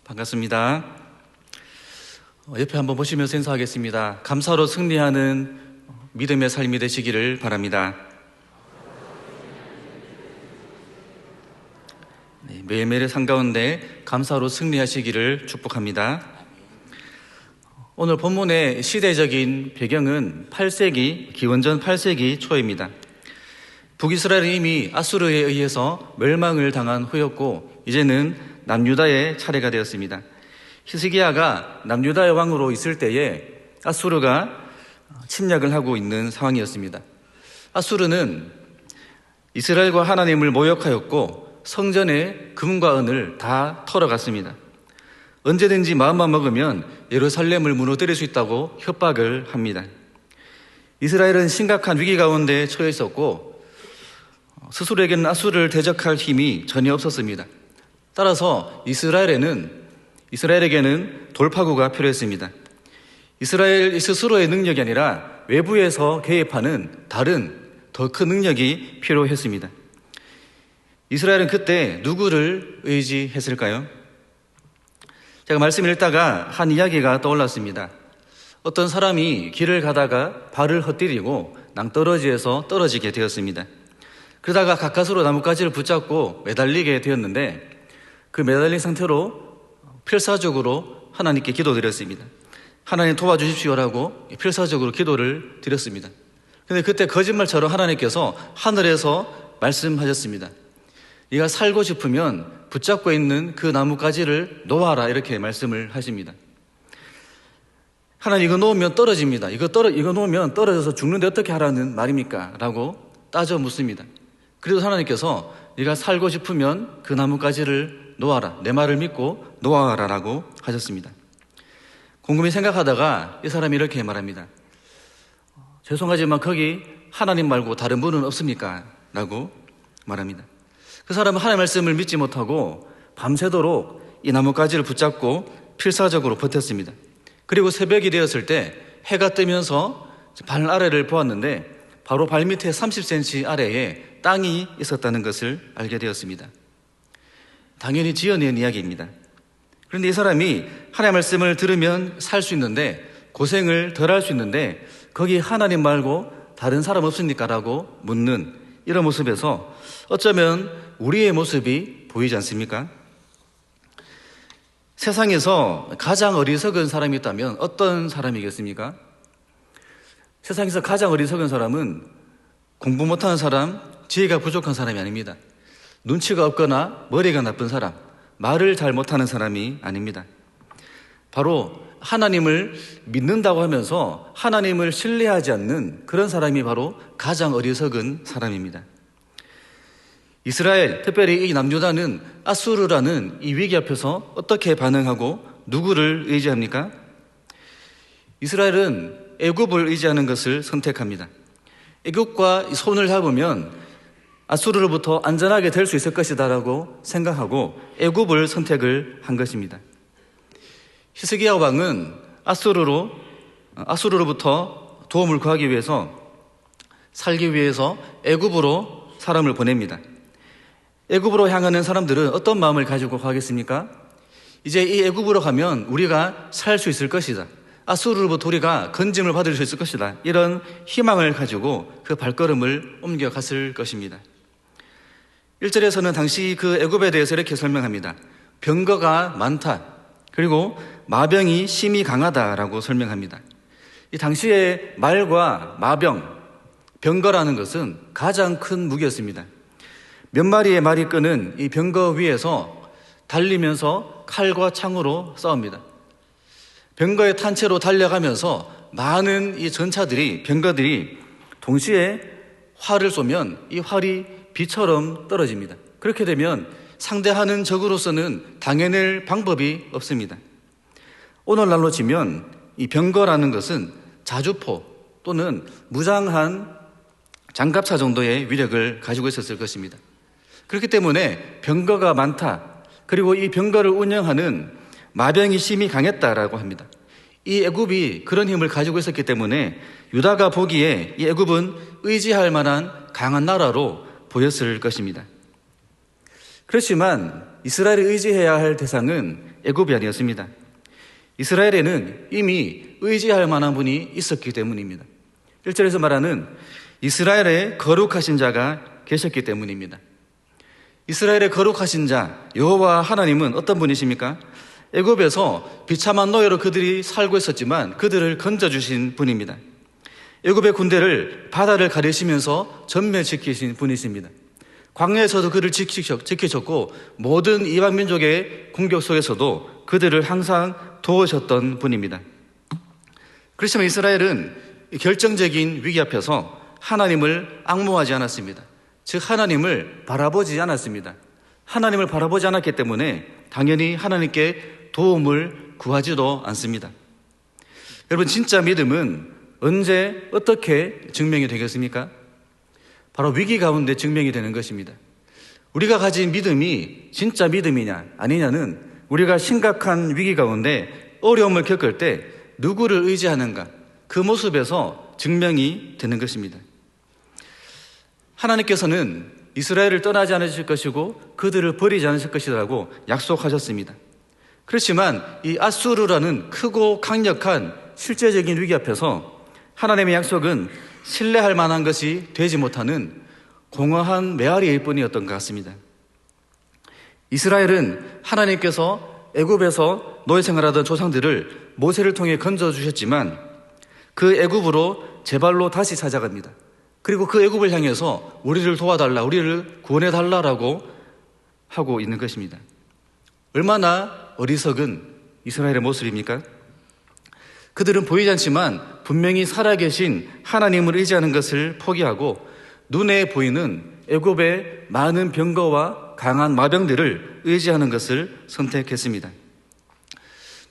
반갑습니다. 옆에 한번 보시면서 인사하겠습니다. 감사로 승리하는 믿음의 삶이 되시기를 바랍니다. 매일매일의 삶 가운데 감사로 승리하시기를 축복합니다. 오늘 본문의 시대적인 배경은 8세기, 기원전 8세기 초입니다. 북이스라엘이 이미 아수르에 의해서 멸망을 당한 후였고 이제는 남유다의 차례가 되었습니다. 히스기야가 남유다의 왕으로 있을 때에 아수르가 침략을 하고 있는 상황이었습니다. 아수르는 이스라엘과 하나님을 모욕하였고 성전의 금과 은을 다 털어갔습니다. 언제든지 마음만 먹으면 예루살렘을 무너뜨릴 수 있다고 협박을 합니다. 이스라엘은 심각한 위기 가운데 처해 있었고 스스로에게는 아수르를 대적할 힘이 전혀 없었습니다. 따라서 이스라엘에게는 돌파구가 필요했습니다. 이스라엘 스스로의 능력이 아니라 외부에서 개입하는 다른 더 큰 능력이 필요했습니다. 이스라엘은 그때 누구를 의지했을까요? 제가 말씀을 읽다가 한 이야기가 떠올랐습니다. 어떤 사람이 길을 가다가 발을 헛디디고 낭떠러지에서 떨어지게 되었습니다. 그러다가 가까스로 나뭇가지를 붙잡고 매달리게 되었는데 그 매달린 상태로 필사적으로 하나님께 기도드렸습니다. 하나님 도와주십시오라고 필사적으로 기도를 드렸습니다. 그런데 그때 거짓말처럼 하나님께서 하늘에서 말씀하셨습니다. 네가 살고 싶으면 붙잡고 있는 그 나뭇가지를 놓아라 이렇게 말씀을 하십니다. 하나님 이거 놓으면 떨어집니다. 이거 놓으면 떨어져서 죽는데 어떻게 하라는 말입니까? 라고 따져 묻습니다. 그래도 하나님께서 네가 살고 싶으면 그 나뭇가지를 놓아라. 내 말을 믿고 놓아라 라고 하셨습니다. 곰곰이 생각하다가 이 사람이 이렇게 말합니다. 죄송하지만 거기 하나님 말고 다른 분은 없습니까? 라고 말합니다. 그 사람은 하나님의 말씀을 믿지 못하고 밤새도록 이 나뭇가지를 붙잡고 필사적으로 버텼습니다. 그리고 새벽이 되었을 때 해가 뜨면서 발 아래를 보았는데 바로 발 밑에 30cm 아래에 땅이 있었다는 것을 알게 되었습니다. 당연히 지어낸 이야기입니다. 그런데 이 사람이 하나님의 말씀을 들으면 살 수 있는데 고생을 덜 할 수 있는데 거기 하나님 말고 다른 사람 없습니까? 라고 묻는 이런 모습에서 어쩌면 우리의 모습이 보이지 않습니까? 세상에서 가장 어리석은 사람이 있다면 어떤 사람이겠습니까? 세상에서 가장 어리석은 사람은 공부 못하는 사람, 지혜가 부족한 사람이 아닙니다. 눈치가 없거나 머리가 나쁜 사람, 말을 잘 못하는 사람이 아닙니다. 바로 하나님을 믿는다고 하면서 하나님을 신뢰하지 않는 그런 사람이 바로 가장 어리석은 사람입니다. 이스라엘, 특별히 이 남유다는 아수르라는 이 위기 앞에서 어떻게 반응하고 누구를 의지합니까? 이스라엘은 애굽을 의지하는 것을 선택합니다. 애굽과 손을 잡으면 아수르로부터 안전하게 될 수 있을 것이다 라고 생각하고 애굽을 선택을 한 것입니다. 히스기야 왕은 아수르로부터 도움을 구하기 위해서 살기 위해서 애굽으로 사람을 보냅니다. 애굽으로 향하는 사람들은 어떤 마음을 가지고 가겠습니까? 이제 이 애굽으로 가면 우리가 살 수 있을 것이다. 아수르로부터 우리가 건짐을 받을 수 있을 것이다. 이런 희망을 가지고 그 발걸음을 옮겨갔을 것입니다. 1절에서는 당시 그 애굽에 대해서 이렇게 설명합니다. 병거가 많다. 그리고 마병이 심히 강하다라고 설명합니다. 이 당시의 말과 마병, 병거라는 것은 가장 큰 무기였습니다. 몇 마리의 말이 끄는 이 병거 위에서 달리면서 칼과 창으로 싸웁니다. 병거의 탄체로 달려가면서 많은 이 병거들이 동시에 활을 쏘면 이 활이 비처럼 떨어집니다. 그렇게 되면 상대하는 적으로서는 당해낼 방법이 없습니다. 오늘날로 치면 이 병거라는 것은 자주포 또는 무장한 장갑차 정도의 위력을 가지고 있었을 것입니다. 그렇기 때문에 병거가 많다. 그리고 이 병거를 운영하는 마병이 심히 강했다라고 합니다. 이 애굽이 그런 힘을 가지고 있었기 때문에 유다가 보기에 이 애굽은 의지할 만한 강한 나라로 보였을 것입니다. 그렇지만 이스라엘이 의지해야 할 대상은 애굽이 아니었습니다. 이스라엘에는 이미 의지할 만한 분이 있었기 때문입니다. 1절에서 말하는 이스라엘에 거룩하신 자가 계셨기 때문입니다. 이스라엘의 거룩하신 자 여호와 하나님은 어떤 분이십니까? 애굽에서 비참한 노예로 그들이 살고 있었지만 그들을 건져주신 분입니다. 애굽의 군대를 바다를 가리시면서 전멸시키신 분이십니다. 광야에서도 그를 지키셨고 모든 이방 민족의 공격 속에서도 그들을 항상 도우셨던 분입니다. 그렇지만 이스라엘은 결정적인 위기 앞에서 하나님을 앙모하지 않았습니다. 즉 하나님을 바라보지 않았습니다. 하나님을 바라보지 않았기 때문에 당연히 하나님께 도움을 구하지도 않습니다. 여러분, 진짜 믿음은 언제 어떻게 증명이 되겠습니까? 바로 위기 가운데 증명이 되는 것입니다. 우리가 가진 믿음이 진짜 믿음이냐 아니냐는 우리가 심각한 위기 가운데 어려움을 겪을 때 누구를 의지하는가, 그 모습에서 증명이 되는 것입니다. 하나님께서는 이스라엘을 떠나지 않으실 것이고 그들을 버리지 않으실 것이라고 약속하셨습니다. 그렇지만 이 아수르라는 크고 강력한 실제적인 위기 앞에서 하나님의 약속은 신뢰할 만한 것이 되지 못하는 공허한 메아리일 뿐이었던 것 같습니다. 이스라엘은 하나님께서 애굽에서 노예 생활하던 조상들을 모세를 통해 건져주셨지만 그 애굽으로 제 발로 다시 찾아갑니다. 그리고 그 애굽을 향해서 우리를 도와달라, 우리를 구원해달라라고 하고 있는 것입니다. 얼마나 어리석은 이스라엘의 모습입니까? 그들은 보이지 않지만 분명히 살아계신 하나님을 의지하는 것을 포기하고 눈에 보이는 애굽의 많은 병거와 강한 마병들을 의지하는 것을 선택했습니다.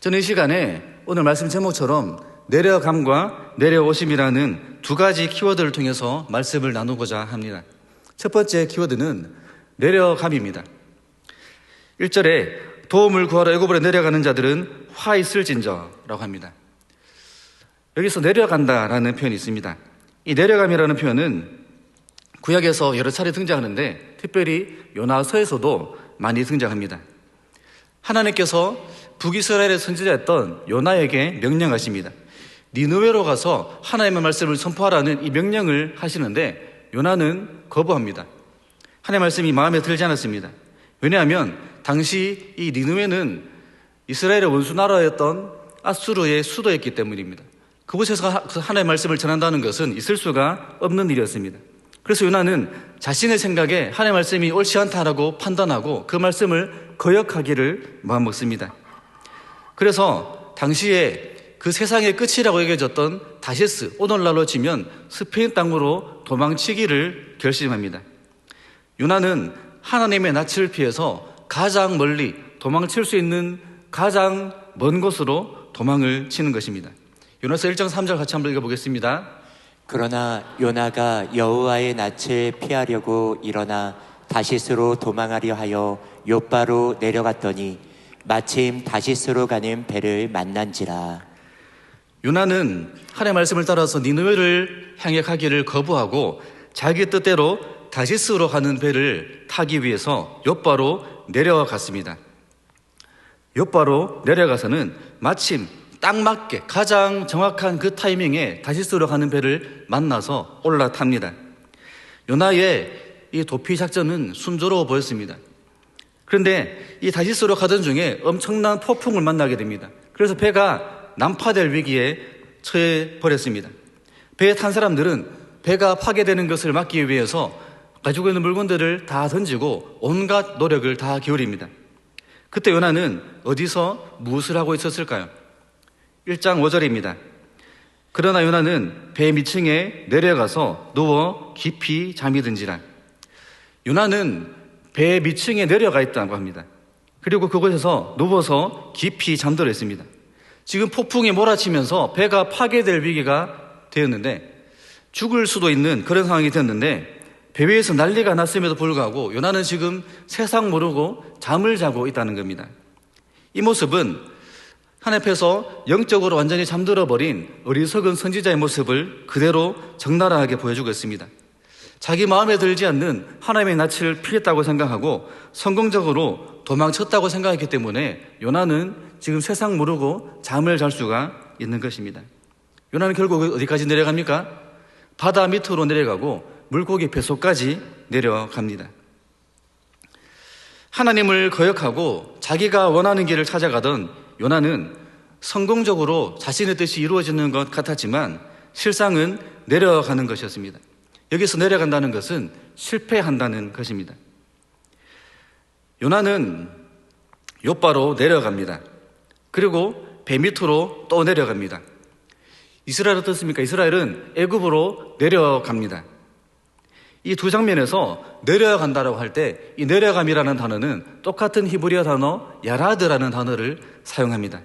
저는 이 시간에 오늘 말씀 제목처럼 내려감과 내려오심이라는 두 가지 키워드를 통해서 말씀을 나누고자 합니다. 첫 번째 키워드는 내려감입니다. 1절에 도움을 구하러 애굽으로 내려가는 자들은 화 있을진저라고 합니다. 여기서 내려간다라는 표현이 있습니다. 이 내려감이라는 표현은 구약에서 여러 차례 등장하는데 특별히 요나서에서도 많이 등장합니다. 하나님께서 북이스라엘의 선지자였던 요나에게 명령하십니다. 니느웨로 가서 하나님의 말씀을 선포하라는 이 명령을 하시는데 요나는 거부합니다. 하나님의 말씀이 마음에 들지 않았습니다. 왜냐하면 당시 이 니느웨는 이스라엘의 원수 나라였던 아수르의 수도였기 때문입니다. 그곳에서 하나님의 말씀을 전한다는 것은 있을 수가 없는 일이었습니다. 그래서 요나는 자신의 생각에 하나님의 말씀이 옳지 않다라고 판단하고 그 말씀을 거역하기를 마음먹습니다. 그래서 당시에 그 세상의 끝이라고 여겨졌던 다시스, 오늘날로 치면 스페인 땅으로 도망치기를 결심합니다. 요나는 하나님의 낯을 피해서 가장 멀리 도망칠 수 있는 가장 먼 곳으로 도망을 치는 것입니다. 요나서 1장 3절 같이 한번 읽어보겠습니다. 그러나 요나가 여호와의 낯을 피하려고 일어나 다시스로 도망하려 하여 욥바로 내려갔더니 마침 다시스로 가는 배를 만난지라. 요나는 하나님의 말씀을 따라서 니느웨를 향해 가기를 거부하고 자기 뜻대로 다시스로 가는 배를 타기 위해서 욥바로 내려갔습니다. 욥바로 내려가서는 마침 딱 맞게 가장 정확한 그 타이밍에 다시스로 가는 배를 만나서 올라탑니다. 요나의 이 도피 작전은 순조로워 보였습니다. 그런데 이 다시스로 가던 중에 엄청난 폭풍을 만나게 됩니다. 그래서 배가 난파될 위기에 처해 버렸습니다. 배에 탄 사람들은 배가 파괴되는 것을 막기 위해서 가지고 있는 물건들을 다 던지고 온갖 노력을 다 기울입니다. 그때 요나는 어디서 무엇을 하고 있었을까요? 1장 5절입니다. 그러나 요나는 배 밑층에 내려가서 누워 깊이 잠이 든지라. 요나는 배 밑층에 내려가 있다고 합니다. 그리고 그곳에서 누워서 깊이 잠들어 있습니다. 지금 폭풍이 몰아치면서 배가 파괴될 위기가 되었는데 죽을 수도 있는 그런 상황이 되었는데 배 위에서 난리가 났음에도 불구하고 요나는 지금 세상 모르고 잠을 자고 있다는 겁니다. 이 모습은 하나님 앞에서 영적으로 완전히 잠들어 버린 어리석은 선지자의 모습을 그대로 적나라하게 보여주고 있습니다. 자기 마음에 들지 않는 하나님의 낯을 피했다고 생각하고 성공적으로 도망쳤다고 생각했기 때문에 요나는 지금 세상 모르고 잠을 잘 수가 있는 것입니다. 요나는 결국 어디까지 내려갑니까? 바다 밑으로 내려가고 물고기 뱃속까지 내려갑니다. 하나님을 거역하고 자기가 원하는 길을 찾아가던 요나는 성공적으로 자신의 뜻이 이루어지는 것 같았지만 실상은 내려가는 것이었습니다. 여기서 내려간다는 것은 실패한다는 것입니다. 요나는 욥바로 내려갑니다. 그리고 배 밑으로 또 내려갑니다. 이스라엘 어떻습니까? 이스라엘은 애굽으로 내려갑니다. 이 두 장면에서 내려간다라고 할 때 이 내려감이라는 단어는 똑같은 히브리어 단어 야라드라는 단어를 사용합니다.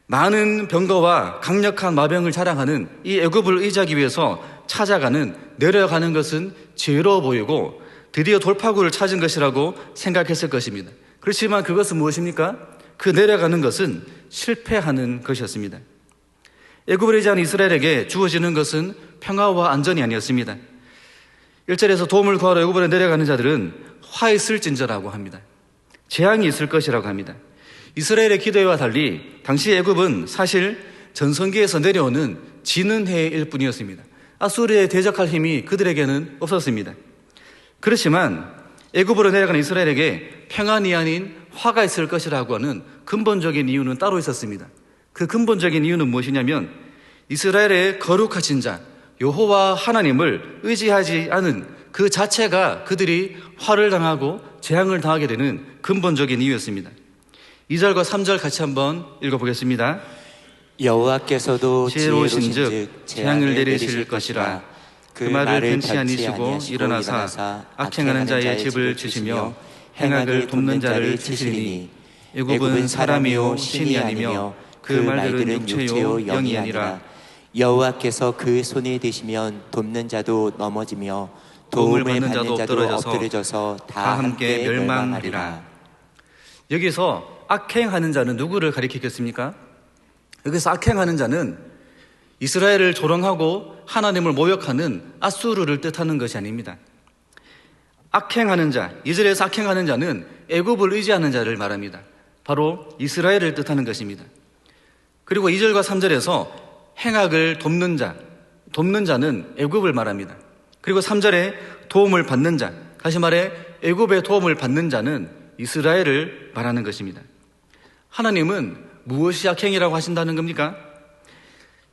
많은 병거와 강력한 마병을 자랑하는 이 애굽을 의지하기 위해서 찾아가는 내려가는 것은 지혜로워 보이고 드디어 돌파구를 찾은 것이라고 생각했을 것입니다. 그렇지만 그것은 무엇입니까? 그 내려가는 것은 실패하는 것이었습니다. 애굽을 의지한 이스라엘에게 주어지는 것은 평화와 안전이 아니었습니다. 1절에서 도움을 구하러 애굽으로 내려가는 자들은 화 있을진저라고 합니다. 재앙이 있을 것이라고 합니다. 이스라엘의 기대와 달리 당시 애굽은 사실 전성기에서 내려오는 지는 해일 뿐이었습니다. 아수르에 대적할 힘이 그들에게는 없었습니다. 그렇지만 애굽으로 내려가는 이스라엘에게 평안이 아닌 화가 있을 것이라고 하는 근본적인 이유는 따로 있었습니다. 그 근본적인 이유는 무엇이냐면 이스라엘의 거룩하신 자 여호와 하나님을 의지하지 않은 그 자체가 그들이 화를 당하고 재앙을 당하게 되는 근본적인 이유였습니다. 2절과 3절 같이 한번 읽어보겠습니다. 여호와께서도 지혜로우신즉 재앙을 내리실 것이라. 그 말을 편치 아니시고 일어나사 악행하는 자의 집을 치시며 행악을 돕는 자를 치시리니 애굽은 사람이요 신이 아니며 그 말들은 육체요 영이 아니라. 여호와께서 그 손에 드시면 돕는 자도 넘어지며 도움을 받는 자도 엎드려져서 다 함께 멸망하리라. 여기서 악행하는 자는 누구를 가리키겠습니까? 여기서 악행하는 자는 이스라엘을 조롱하고 하나님을 모욕하는 아수르를 뜻하는 것이 아닙니다. 악행하는 자, 이스라엘에서 악행하는 자는 애굽을 의지하는 자를 말합니다. 바로 이스라엘을 뜻하는 것입니다. 그리고 2절과 3절에서 행악을 돕는 자, 돕는 자는 애굽을 말합니다. 그리고 3절에 도움을 받는 자, 다시 말해 애굽의 도움을 받는 자는 이스라엘을 말하는 것입니다. 하나님은 무엇이 악행이라고 하신다는 겁니까?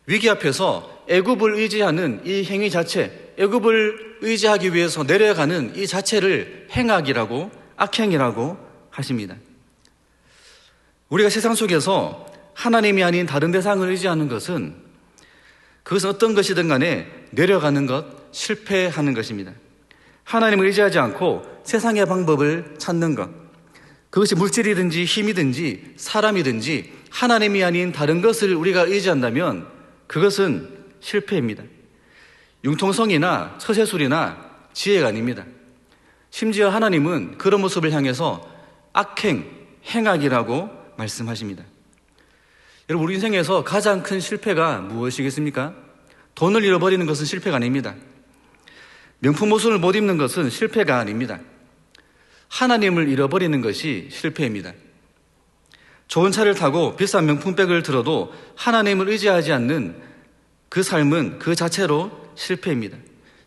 위기 앞에서 애굽을 의지하는 이 행위 자체, 애굽을 의지하기 위해서 내려가는 이 자체를 행악이라고 악행이라고 하십니다. 우리가 세상 속에서 하나님이 아닌 다른 대상을 의지하는 것은 그것은 어떤 것이든 간에 내려가는 것, 실패하는 것입니다. 하나님을 의지하지 않고 세상의 방법을 찾는 것, 그것이 물질이든지 힘이든지 사람이든지 하나님이 아닌 다른 것을 우리가 의지한다면 그것은 실패입니다. 융통성이나 처세술이나 지혜가 아닙니다. 심지어 하나님은 그런 모습을 향해서 악행, 행악이라고 말씀하십니다. 여러분, 우리 인생에서 가장 큰 실패가 무엇이겠습니까? 돈을 잃어버리는 것은 실패가 아닙니다. 명품 옷을 못 입는 것은 실패가 아닙니다. 하나님을 잃어버리는 것이 실패입니다. 좋은 차를 타고 비싼 명품백을 들어도 하나님을 의지하지 않는 그 삶은 그 자체로 실패입니다.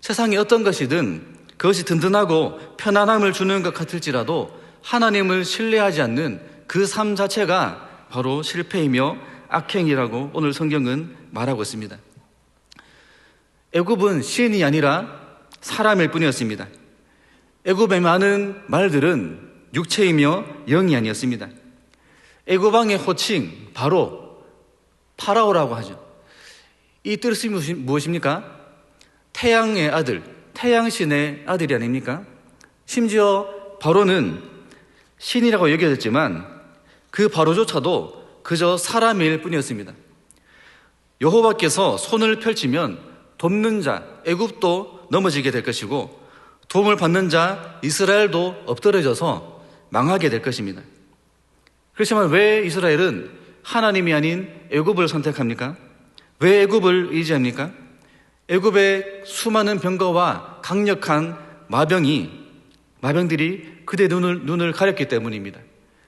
세상에 어떤 것이든 그것이 든든하고 편안함을 주는 것 같을지라도 하나님을 신뢰하지 않는 그 삶 자체가 바로 실패이며 악행이라고 오늘 성경은 말하고 있습니다. 애굽은 신이 아니라 사람일 뿐이었습니다. 애굽의 많은 말들은 육체이며 영이 아니었습니다. 애굽 왕의 호칭 바로 파라오라고 하죠. 이 뜻이 무엇입니까? 태양의 아들, 태양신의 아들이 아닙니까? 심지어 바로는 신이라고 여겨졌지만 그 바로조차도 그저 사람일 뿐이었습니다. 여호와께서 손을 펼치면 돕는 자 애굽도 넘어지게 될 것이고 도움을 받는 자 이스라엘도 엎드려져서 망하게 될 것입니다. 그렇지만 왜 이스라엘은 하나님이 아닌 애굽을 선택합니까? 왜 애굽을 의지합니까? 애굽의 수많은 병거와 강력한 마병이 마병들이 그들의 눈을 가렸기 때문입니다.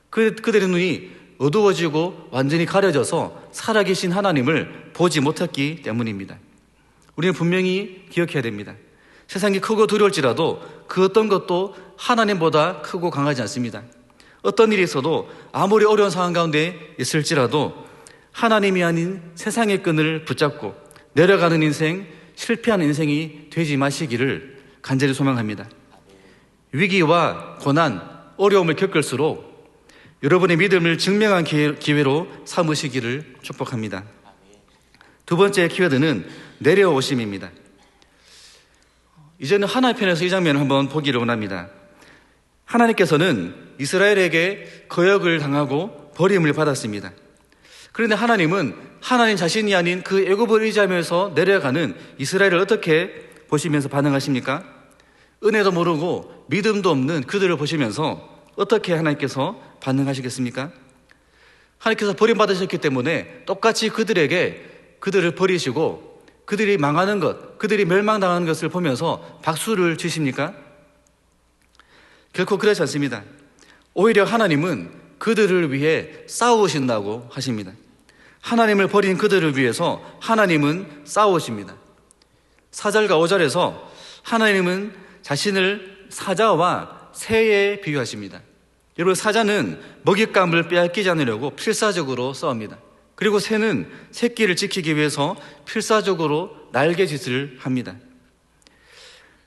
그들의 눈이 어두워지고 완전히 가려져서 살아계신 하나님을 보지 못했기 때문입니다. 우리는 분명히 기억해야 됩니다. 세상이 크고 두려울지라도 그 어떤 것도 하나님보다 크고 강하지 않습니다. 어떤 일이 있어도 아무리 어려운 상황 가운데 있을지라도 하나님이 아닌 세상의 끈을 붙잡고 내려가는 인생, 실패하는 인생이 되지 마시기를 간절히 소망합니다. 위기와 고난, 어려움을 겪을수록 여러분의 믿음을 증명한 기회로 삼으시기를 축복합니다. 두 번째 키워드는 내려오심입니다. 이제는 하나의 편에서 이 장면을 한번 보기를 원합니다. 하나님께서는 이스라엘에게 거역을 당하고 버림을 받았습니다. 그런데 하나님은 하나님 자신이 아닌 그 애굽을 의지하면서 내려가는 이스라엘을 어떻게 보시면서 반응하십니까? 은혜도 모르고 믿음도 없는 그들을 보시면서 어떻게 하나님께서 반응하시겠습니까? 하나님께서 버림받으셨기 때문에 똑같이 그들을 버리시고 그들이 망하는 것, 그들이 멸망당하는 것을 보면서 박수를 치십니까? 결코 그렇지 않습니다. 오히려 하나님은 그들을 위해 싸우신다고 하십니다. 하나님을 버린 그들을 위해서 하나님은 싸우십니다. 4절과 5절에서 하나님은 자신을 사자와 새에 비유하십니다. 여러분, 사자는 먹잇감을 빼앗기지 않으려고 필사적으로 싸웁니다. 그리고 새는 새끼를 지키기 위해서 필사적으로 날개짓을 합니다.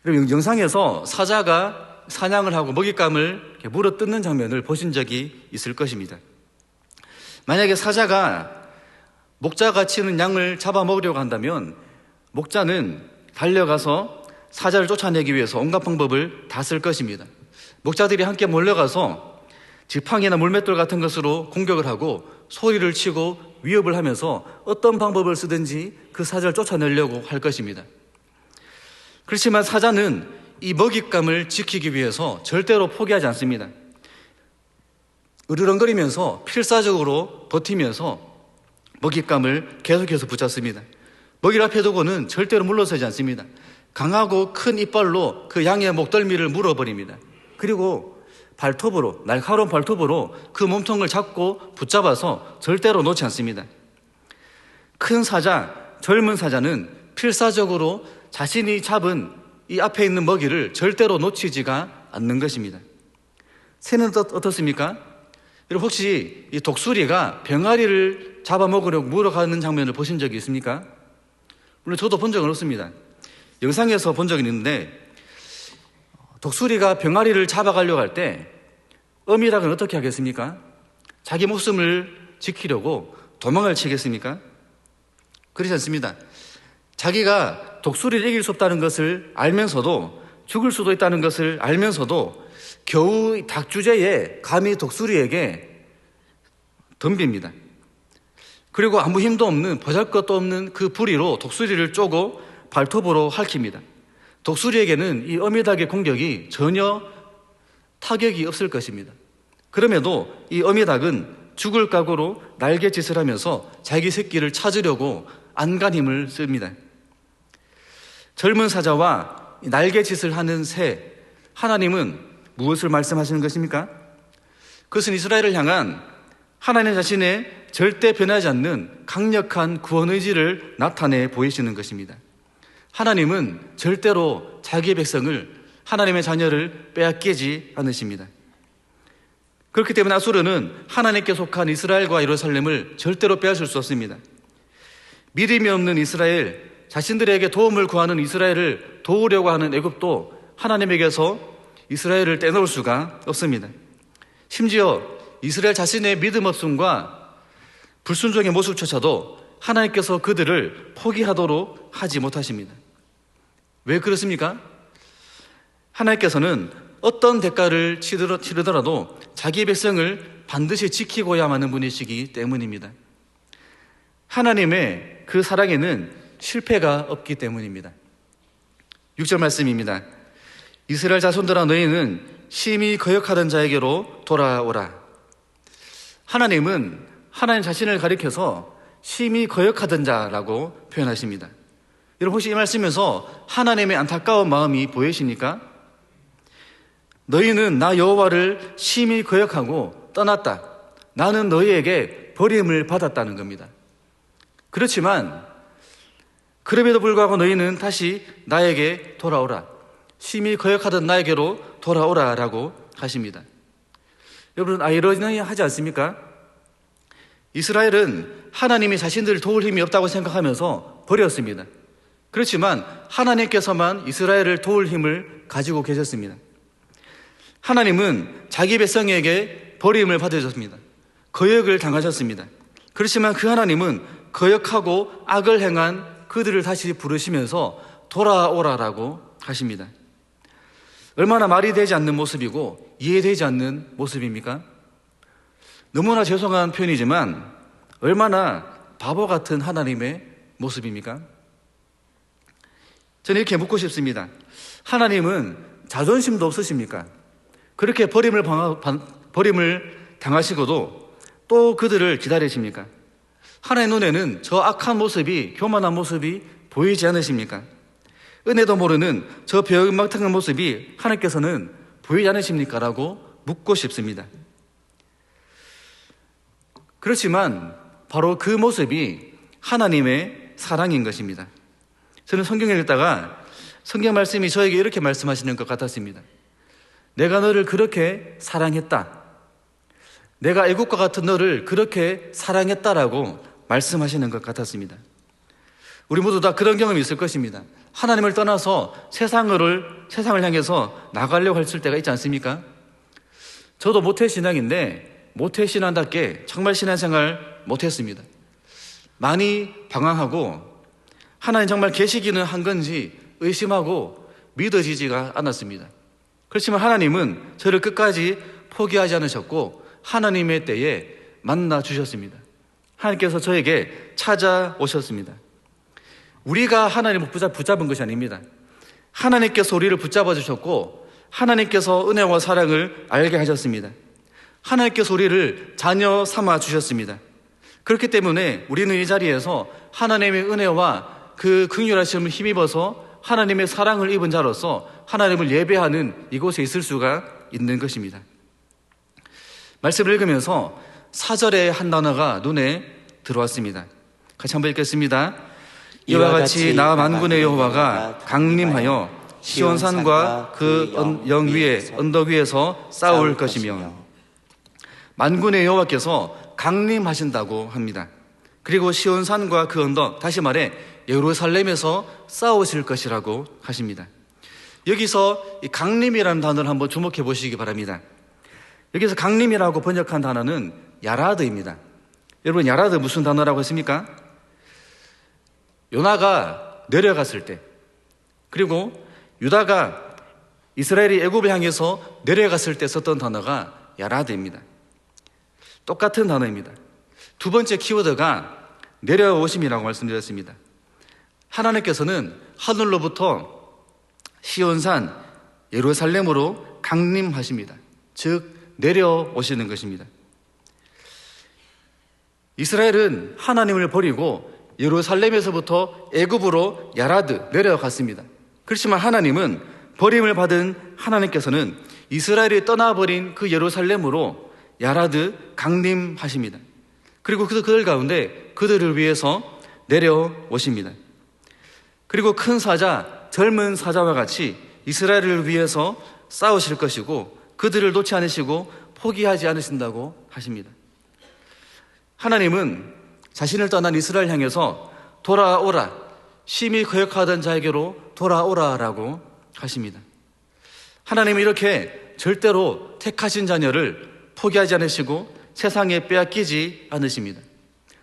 여러분, 영상에서 사자가 사냥을 하고 먹잇감을 물어 뜯는 장면을 보신 적이 있을 것입니다. 만약에 사자가 목자가 치는 양을 잡아먹으려고 한다면 목자는 달려가서 사자를 쫓아내기 위해서 온갖 방법을 다 쓸 것입니다. 목자들이 함께 몰려가서 지팡이나 물맷돌 같은 것으로 공격을 하고 소리를 치고 위협을 하면서 어떤 방법을 쓰든지 그 사자를 쫓아내려고 할 것입니다. 그렇지만 사자는 이 먹잇감을 지키기 위해서 절대로 포기하지 않습니다. 으르렁거리면서 필사적으로 버티면서 먹잇감을 계속해서 붙잡습니다. 먹이를 앞에 두고는 절대로 물러서지 않습니다. 강하고 큰 이빨로 그 양의 목덜미를 물어버립니다. 그리고 발톱으로, 날카로운 발톱으로 그 몸통을 잡고 붙잡아서 절대로 놓지 않습니다. 큰 사자, 젊은 사자는 필사적으로 자신이 잡은 이 앞에 있는 먹이를 절대로 놓치지가 않는 것입니다. 새는 어떻습니까? 여러분, 혹시 이 독수리가 병아리를 잡아먹으려고 물어가는 장면을 보신 적이 있습니까? 물론 저도 본 적은 없습니다. 영상에서 본 적은 있는데 독수리가 병아리를 잡아가려고 할 때 어미닭은 어떻게 하겠습니까? 자기 목숨을 지키려고 도망을 치겠습니까? 그렇지 않습니다. 자기가 독수리를 이길 수 없다는 것을 알면서도, 죽을 수도 있다는 것을 알면서도 겨우 닭 주제에 감히 독수리에게 덤빕니다. 그리고 아무 힘도 없는, 보잘것도 없는 그 부리로 독수리를 쪼고 발톱으로 핥힙니다. 독수리에게는 이 어미닭의 공격이 전혀 타격이 없을 것입니다. 그럼에도 이 어미닭은 죽을 각오로 날갯짓을 하면서 자기 새끼를 찾으려고 안간힘을 씁니다. 젊은 사자와 날갯짓을 하는 새, 하나님은 무엇을 말씀하시는 것입니까? 그것은 이스라엘을 향한 하나님 자신의 절대 변하지 않는 강력한 구원 의지를 나타내 보이시는 것입니다. 하나님은 절대로 자기의 백성을, 하나님의 자녀를 빼앗기지 않으십니다. 그렇기 때문에 아수르는 하나님께 속한 이스라엘과 예루살렘을 절대로 빼앗을 수 없습니다. 믿음이 없는 이스라엘, 자신들에게 도움을 구하는 이스라엘을 도우려고 하는 애굽도 하나님에게서 이스라엘을 떼놓을 수가 없습니다. 심지어 이스라엘 자신의 믿음 없음과 불순종의 모습조차도 하나님께서 그들을 포기하도록 하지 못하십니다. 왜 그렇습니까? 하나님께서는 어떤 대가를 치르더라도 자기 백성을 반드시 지키고야만 하는 분이시기 때문입니다. 하나님의 그 사랑에는 실패가 없기 때문입니다. 6절 말씀입니다. 이스라엘 자손들아, 너희는 심히 거역하던 자에게로 돌아오라. 하나님은 하나님 자신을 가리켜서 심히 거역하던 자라고 표현하십니다. 여러분, 혹시 이 말씀에서 하나님의 안타까운 마음이 보이십니까? 너희는 나 여호와를 심히 거역하고 떠났다. 나는 너희에게 버림을 받았다는 겁니다. 그렇지만 그럼에도 불구하고 너희는 다시 나에게 돌아오라. 심히 거역하던 나에게로 돌아오라라고 하십니다. 여러분, 아이러니하지 않습니까? 이스라엘은 하나님이 자신들을 도울 힘이 없다고 생각하면서 버렸습니다. 그렇지만 하나님께서만 이스라엘을 도울 힘을 가지고 계셨습니다. 하나님은 자기 백성에게 버림을 받으셨습니다. 거역을 당하셨습니다. 그렇지만 그 하나님은 거역하고 악을 행한 그들을 다시 부르시면서 돌아오라라고 하십니다. 얼마나 말이 되지 않는 모습이고 이해되지 않는 모습입니까? 너무나 죄송한 표현이지만 얼마나 바보 같은 하나님의 모습입니까? 저는 이렇게 묻고 싶습니다. 하나님은 자존심도 없으십니까? 그렇게 버림을 당하시고도 또 그들을 기다리십니까? 하나님 눈에는 저 악한 모습이, 교만한 모습이 보이지 않으십니까? 은혜도 모르는 저 배은망탕한 모습이 하나님께서는 보이지 않으십니까? 라고 묻고 싶습니다. 그렇지만 바로 그 모습이 하나님의 사랑인 것입니다. 저는 성경을 읽다가 성경 말씀이 저에게 이렇게 말씀하시는 것 같았습니다. 내가 너를 그렇게 사랑했다. 내가 애국과 같은 너를 그렇게 사랑했다라고 말씀하시는 것 같았습니다. 우리 모두 다 그런 경험이 있을 것입니다. 하나님을 떠나서 세상을 향해서 나가려고 했을 때가 있지 않습니까? 저도 모태신앙인데 모태신앙답게 정말 신앙생활 못했습니다. 많이 방황하고 하나님 정말 계시기는 한 건지 의심하고 믿어지지가 않았습니다. 그렇지만 하나님은 저를 끝까지 포기하지 않으셨고 하나님의 때에 만나 주셨습니다. 하나님께서 저에게 찾아오셨습니다. 우리가 하나님을 붙잡은 것이 아닙니다. 하나님께서 우리를 붙잡아 주셨고 하나님께서 은혜와 사랑을 알게 하셨습니다. 하나님께서 우리를 자녀 삼아 주셨습니다. 그렇기 때문에 우리는 이 자리에서 하나님의 은혜와 그 긍휼하심을 힘입어서 하나님의 사랑을 입은 자로서 하나님을 예배하는 이곳에 있을 수가 있는 것입니다. 말씀을 읽으면서 4절의 한 단어가 눈에 들어왔습니다. 같이 한번 읽겠습니다. 이와 같이 나 만군의 여호와가 강림하여 시온산과 그 영 위에 언덕 위에서 싸울 것이며, 만군의 여호와께서 강림하신다고 합니다. 그리고 시온산과 그 언덕, 다시 말해 예루살렘에서 싸우실 것이라고 하십니다. 여기서 이 강림이라는 단어를 한번 주목해 보시기 바랍니다. 여기서 강림이라고 번역한 단어는 야라드입니다. 여러분, 야라드 무슨 단어라고 했습니까? 요나가 내려갔을 때, 그리고 유다가 이스라엘이 애굽을 향해서 내려갔을 때 썼던 단어가 야라드입니다. 똑같은 단어입니다. 두 번째 키워드가 내려오심이라고 말씀드렸습니다. 하나님께서는 하늘로부터 시온산 예루살렘으로 강림하십니다. 즉 내려오시는 것입니다. 이스라엘은 하나님을 버리고 예루살렘에서부터 애굽으로 야라드 내려갔습니다. 그렇지만 하나님은 버림을 받은 하나님께서는 이스라엘이 떠나버린 그 예루살렘으로 야라드 강림하십니다. 그리고 그들 가운데 그들을 위해서 내려오십니다. 그리고 큰 사자, 젊은 사자와 같이 이스라엘을 위해서 싸우실 것이고 그들을 놓지 않으시고 포기하지 않으신다고 하십니다. 하나님은 자신을 떠난 이스라엘 향해서 돌아오라, 심히 거역하던 자에게로 돌아오라라고 하십니다. 하나님은 이렇게 절대로 택하신 자녀를 포기하지 않으시고 세상에 빼앗기지 않으십니다.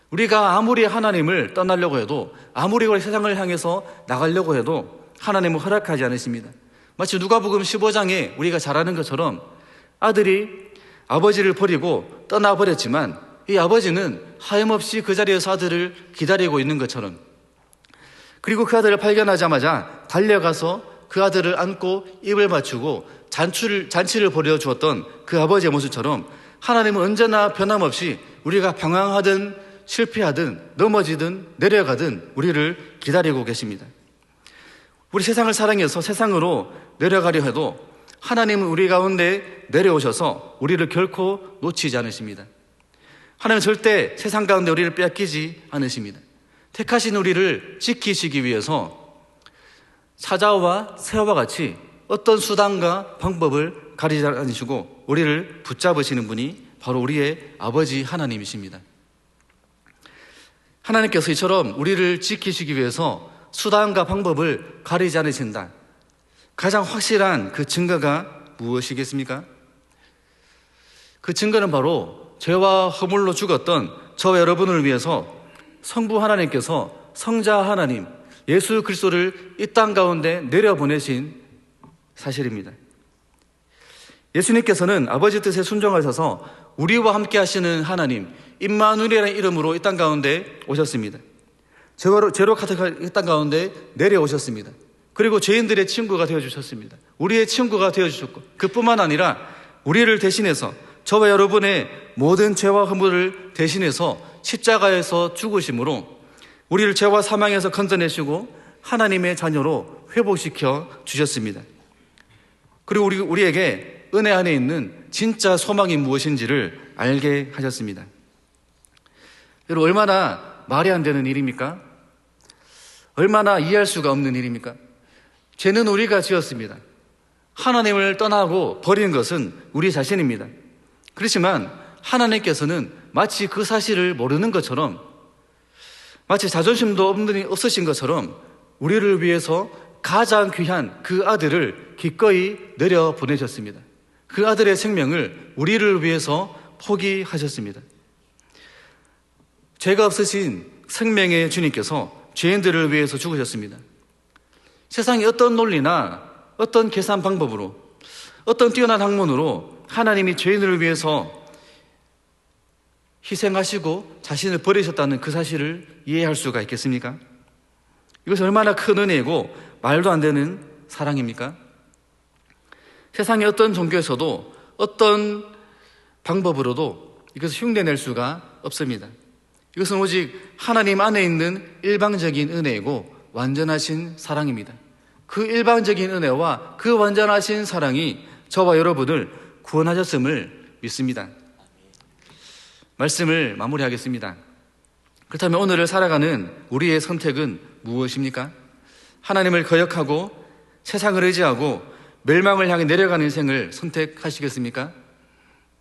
우리가 아무리 하나님을 떠나려고 해도, 아무리 세상을 향해서 나가려고 해도 하나님은 허락하지 않으십니다. 마치 누가복음 15장에 우리가 잘 아는 것처럼 아들이 아버지를 버리고 떠나버렸지만 이 아버지는 하염없이 그 자리에서 아들을 기다리고 있는 것처럼, 그리고 그 아들을 발견하자마자 달려가서 그 아들을 안고 입을 맞추고 잔치를 벌여주었던 그 아버지의 모습처럼 하나님은 언제나 변함없이 우리가 방황하든 실패하든 넘어지든 내려가든 우리를 기다리고 계십니다. 우리 세상을 사랑해서 세상으로 내려가려 해도 하나님은 우리 가운데 내려오셔서 우리를 결코 놓치지 않으십니다. 하나님은 절대 세상 가운데 우리를 빼앗기지 않으십니다. 택하신 우리를 지키시기 위해서 사자와 새와 같이 어떤 수단과 방법을 가리지 않으시고 우리를 붙잡으시는 분이 바로 우리의 아버지 하나님이십니다. 하나님께서 이처럼 우리를 지키시기 위해서 수단과 방법을 가리지 않으신다. 가장 확실한 그 증거가 무엇이겠습니까? 그 증거는 바로 죄와 허물로 죽었던 저와 여러분을 위해서 성부 하나님께서 성자 하나님 예수 그리스도를 이 땅 가운데 내려보내신 사실입니다. 예수님께서는 아버지 뜻에 순종하셔서 우리와 함께 하시는 하나님 임마누엘이라는 이름으로 이 땅 가운데 오셨습니다. 죄로 가득한 이 땅 가운데 내려오셨습니다. 그리고 죄인들의 친구가 되어주셨습니다. 우리의 친구가 되어주셨고 그뿐만 아니라 우리를 대신해서 저와 여러분의 모든 죄와 허물을 대신해서 십자가에서 죽으심으로 우리를 죄와 사망에서 건져내시고 하나님의 자녀로 회복시켜 주셨습니다. 그리고 우리에게 은혜 안에 있는 진짜 소망이 무엇인지를 알게 하셨습니다. 여러분, 얼마나 말이 안 되는 일입니까? 얼마나 이해할 수가 없는 일입니까? 죄는 우리가 지었습니다. 하나님을 떠나고 버린 것은 우리 자신입니다. 그렇지만 하나님께서는 마치 그 사실을 모르는 것처럼, 마치 자존심도 없으신 것처럼 우리를 위해서 가장 귀한 그 아들을 기꺼이 내려보내셨습니다. 그 아들의 생명을 우리를 위해서 포기하셨습니다. 죄가 없으신 생명의 주님께서 죄인들을 위해서 죽으셨습니다. 세상의 어떤 논리나 어떤 계산 방법으로, 어떤 뛰어난 학문으로 하나님이 죄인을 위해서 희생하시고 자신을 버리셨다는 그 사실을 이해할 수가 있겠습니까? 이것이 얼마나 큰 은혜이고 말도 안 되는 사랑입니까? 세상의 어떤 종교에서도 어떤 방법으로도 이것을 흉내낼 수가 없습니다. 이것은 오직 하나님 안에 있는 일방적인 은혜이고 완전하신 사랑입니다. 그 일방적인 은혜와 그 완전하신 사랑이 저와 여러분을 구원하셨음을 믿습니다. 말씀을 마무리하겠습니다. 그렇다면 오늘을 살아가는 우리의 선택은 무엇입니까? 하나님을 거역하고 세상을 의지하고 멸망을 향해 내려가는 인생을 선택하시겠습니까?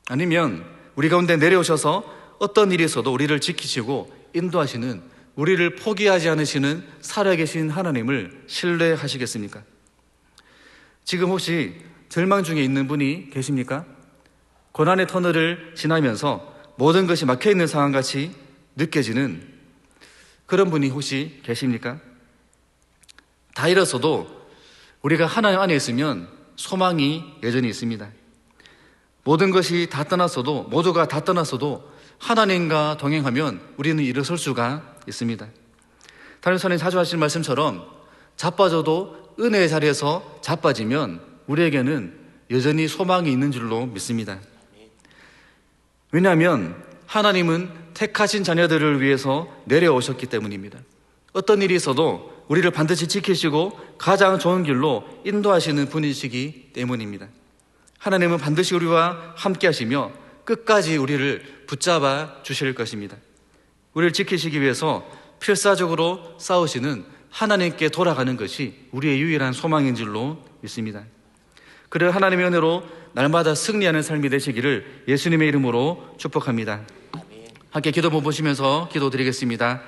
아니면 우리 가운데 내려오셔서 어떤 일이 있어도 우리를 지키시고 인도하시는, 우리를 포기하지 않으시는 살아계신 하나님을 신뢰하시겠습니까? 지금 혹시 절망 중에 있는 분이 계십니까? 고난의 터널을 지나면서 모든 것이 막혀있는 상황같이 느껴지는 그런 분이 혹시 계십니까? 다 잃었어도 우리가 하나님 안에 있으면 소망이 여전히 있습니다. 모든 것이 다 떠났어도, 모두가 다 떠났어도 하나님과 동행하면 우리는 일어설 수가 있습니다. 다른 선생님 자주 하시는 말씀처럼 자빠져도 은혜의 자리에서 자빠지면 우리에게는 여전히 소망이 있는 줄로 믿습니다. 왜냐하면 하나님은 택하신 자녀들을 위해서 내려오셨기 때문입니다. 어떤 일이 있어도 우리를 반드시 지키시고 가장 좋은 길로 인도하시는 분이시기 때문입니다. 하나님은 반드시 우리와 함께 하시며 끝까지 우리를 붙잡아 주실 것입니다. 우리를 지키시기 위해서 필사적으로 싸우시는 하나님께 돌아가는 것이 우리의 유일한 소망인 줄로 믿습니다. 그래 하나님의 은혜로 날마다 승리하는 삶이 되시기를 예수님의 이름으로 축복합니다. 함께 기도문 보시면서 기도드리겠습니다.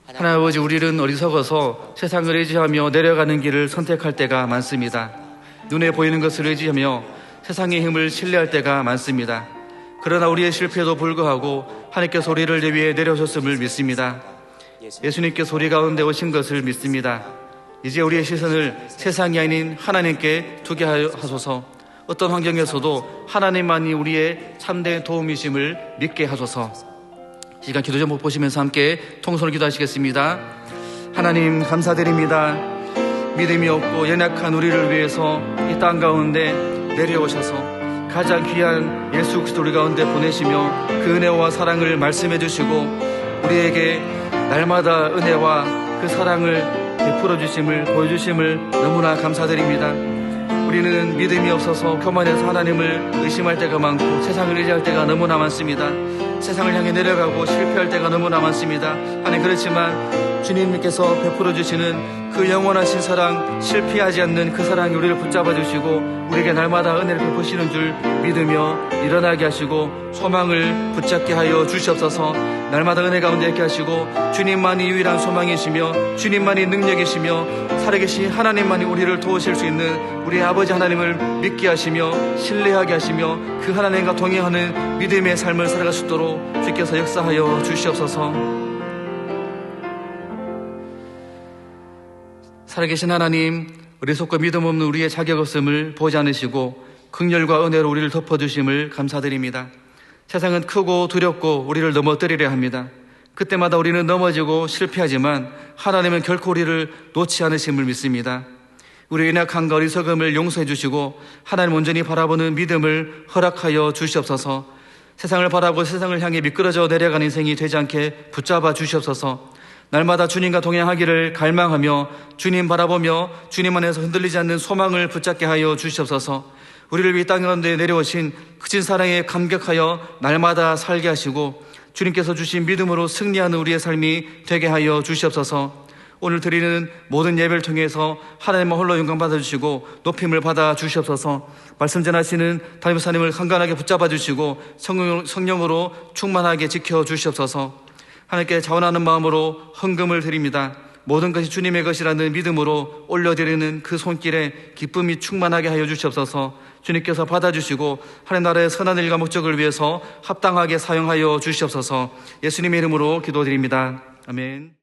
하나님 아버지, 우리는 어리석어서 세상을 의지하며 내려가는 길을 선택할 때가 많습니다. 눈에 보이는 것을 의지하며 세상의 힘을 신뢰할 때가 많습니다. 그러나 우리의 실패에도 불구하고 하나님께서 우리를 위해 내려오셨음을 믿습니다. 예수님께서 우리 가운데 오신 것을 믿습니다. 이제 우리의 시선을 세상이 아닌 하나님께 두게 하소서. 어떤 환경에서도 하나님만이 우리의 참된 도움이심을 믿게 하소서. 시간 기도 제목 보시면서 함께 통성을 기도하시겠습니다. 하나님 감사드립니다. 믿음이 없고 연약한 우리를 위해서 이 땅 가운데 내려오셔서 가장 귀한 예수 그리스도 우리 가운데 보내시며 그 은혜와 사랑을 말씀해 주시고 우리에게 날마다 은혜와 그 사랑을 베풀어 주심을 보여주심을 너무나 감사드립니다. 우리는 믿음이 없어서 교만해서 하나님을 의심할 때가 많고 세상을 의지할 때가 너무나 많습니다. 세상을 향해 내려가고 실패할 때가 너무나 많습니다. 하나님, 그렇지만 주님께서 베풀어 주시는 그 영원하신 사랑, 실패하지 않는 그 사랑이 우리를 붙잡아 주시고 우리에게 날마다 은혜를 베푸시는 줄 믿으며 일어나게 하시고 소망을 붙잡게 하여 주시옵소서. 날마다 은혜 가운데 있게 하시고 주님만이 유일한 소망이시며 주님만이 능력이시며 살아계신 하나님만이 우리를 도우실 수 있는 우리 아버지 하나님을 믿게 하시며 신뢰하게 하시며 그 하나님과 동행하는 믿음의 삶을 살아갈 수 있도록 주께서 역사하여 주시옵소서. 살아계신 하나님, 우리 속과 믿음 없는 우리의 자격 없음을 보지 않으시고 긍휼과 은혜로 우리를 덮어주심을 감사드립니다. 세상은 크고 두렵고 우리를 넘어뜨리려 합니다. 그때마다 우리는 넘어지고 실패하지만 하나님은 결코 우리를 놓지 않으심을 믿습니다. 우리의 연약함과 어리석음을 용서해 주시고 하나님 온전히 바라보는 믿음을 허락하여 주시옵소서. 세상을 바라보고 세상을 향해 미끄러져 내려가는 인생이 되지 않게 붙잡아 주시옵소서. 날마다 주님과 동행하기를 갈망하며 주님 바라보며 주님 안에서 흔들리지 않는 소망을 붙잡게 하여 주시옵소서. 우리를 위해 땅 가운데 내려오신 크신 사랑에 감격하여 날마다 살게 하시고 주님께서 주신 믿음으로 승리하는 우리의 삶이 되게 하여 주시옵소서. 오늘 드리는 모든 예배를 통해서 하나님만 홀로 영광 받아주시고 높임을 받아 주시옵소서. 말씀 전하시는 담임 목사님을 간간하게 붙잡아 주시고 성령으로 충만하게 지켜 주시옵소서. 하나님께 자원하는 마음으로 헌금을 드립니다. 모든 것이 주님의 것이라는 믿음으로 올려드리는 그 손길에 기쁨이 충만하게 하여 주시옵소서. 주님께서 받아주시고 하나님 나라의 선한 일과 목적을 위해서 합당하게 사용하여 주시옵소서. 예수님의 이름으로 기도드립니다. 아멘.